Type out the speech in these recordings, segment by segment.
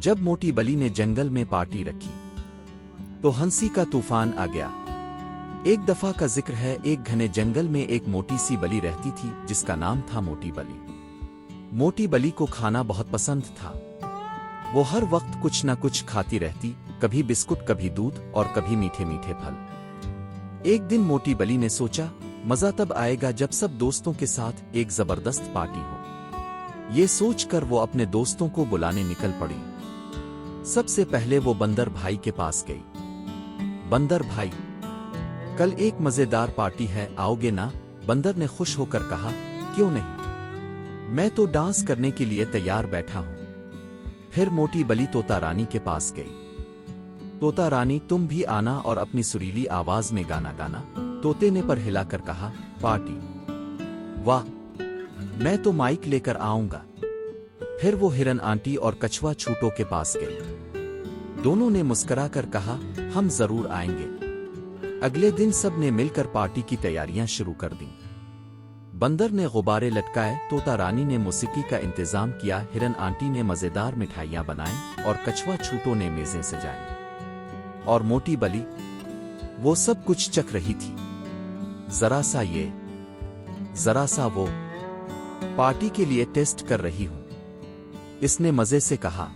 جب موٹی بلی نے جنگل میں پارٹی رکھی تو ہنسی کا طوفان آ گیا۔ ایک دفعہ کا ذکر ہے، ایک گھنے جنگل میں ایک موٹی سی بلی رہتی تھی جس کا نام تھا موٹی بلی۔ موٹی بلی کو کھانا بہت پسند تھا۔ وہ ہر وقت کچھ نہ کچھ کھاتی رہتی، کبھی بسکٹ، کبھی دودھ اور کبھی میٹھے میٹھے پھل۔ ایک دن موٹی بلی نے سوچا، مزہ تب آئے گا جب سب دوستوں کے ساتھ ایک زبردست پارٹی ہو۔ یہ سوچ کر وہ اپنے دوستوں کو بلانے نکل پڑی۔ سب سے پہلے وہ بندر بھائی کے پاس گئی۔ بندر بھائی، کل ایک مزیدار پارٹی ہے، آؤ گے نا؟ بندر نے خوش ہو کر کہا، کیوں نہیں، میں تو ڈانس کرنے کے لیے تیار بیٹھا ہوں۔ پھر موٹی بلی طوطا رانی کے پاس گئی۔ طوطا رانی، تم بھی آنا اور اپنی سریلی آواز میں گانا گانا۔ طوطے نے پر ہلا کر کہا، پارٹی؟ واہ، میں تو مائک لے کر آؤں گا۔ پھر وہ ہرن آنٹی اور کچھوا چھوٹوں کے پاس گئی۔ دونوں نے مسکرا کر کہا، ہم ضرور آئیں گے۔ اگلے دن سب نے مل کر پارٹی کی تیاریاں شروع کر دیں۔ بندر نے غبارے لٹکائے، طوطا رانی نے موسیقی کا انتظام کیا، ہرن آنٹی نے مزیدار مٹھائیاں بنائیں اور کچھوا چھوٹوں نے میزیں سجائیں۔ اور موٹی بلی، وہ سب کچھ چکھ رہی تھی، ذرا سا یہ، ذرا سا وہ، پارٹی کے لیے ٹیسٹ کر رہی ہوں، اس نے مزے سے کہا۔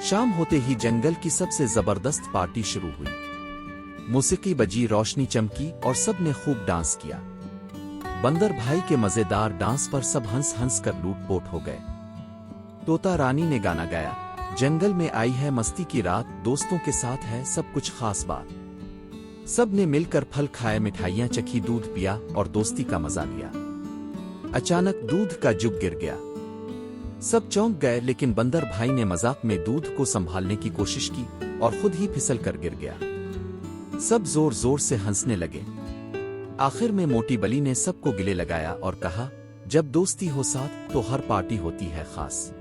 شام ہوتے ہی جنگل کی سب سے زبردست پارٹی شروع ہوئی۔ موسیقی بجی، روشنی چمکی اور سب نے خوب ڈانس کیا۔ بندر بھائی کے مزیدار ڈانس پر سب ہنس ہنس کر لوٹ پوٹ ہو گئے۔ طوطا رانی نے گانا گایا، جنگل میں آئی ہے مستی کی رات، دوستوں کے ساتھ ہے سب کچھ خاص بات۔ سب نے مل کر پھل کھائے، مٹھائیاں چکھی، دودھ پیا اور دوستی کا مزہ لیا۔ اچانک دودھ کا جگ گر گیا۔ سب چونک گئے، لیکن بندر بھائی نے مذاق میں دودھ کو سنبھالنے کی کوشش کی اور خود ہی پھسل کر گر گیا۔ سب زور زور سے ہنسنے لگے۔ آخر میں موٹی بلی نے سب کو گلے لگایا اور کہا، جب دوستی ہو ساتھ تو ہر پارٹی ہوتی ہے خاص۔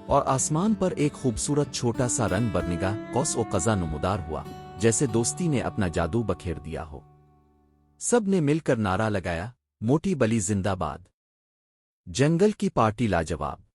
اور آسمان پر ایک خوبصورت چھوٹا سا رنگ برنگا قوس و قزح نمودار ہوا، جیسے دوستی نے اپنا جادو بکھیر دیا ہو۔ سب نے مل کر نعرہ لگایا، موٹی بلی زندہ باد، جنگل کی پارٹی لاجواب۔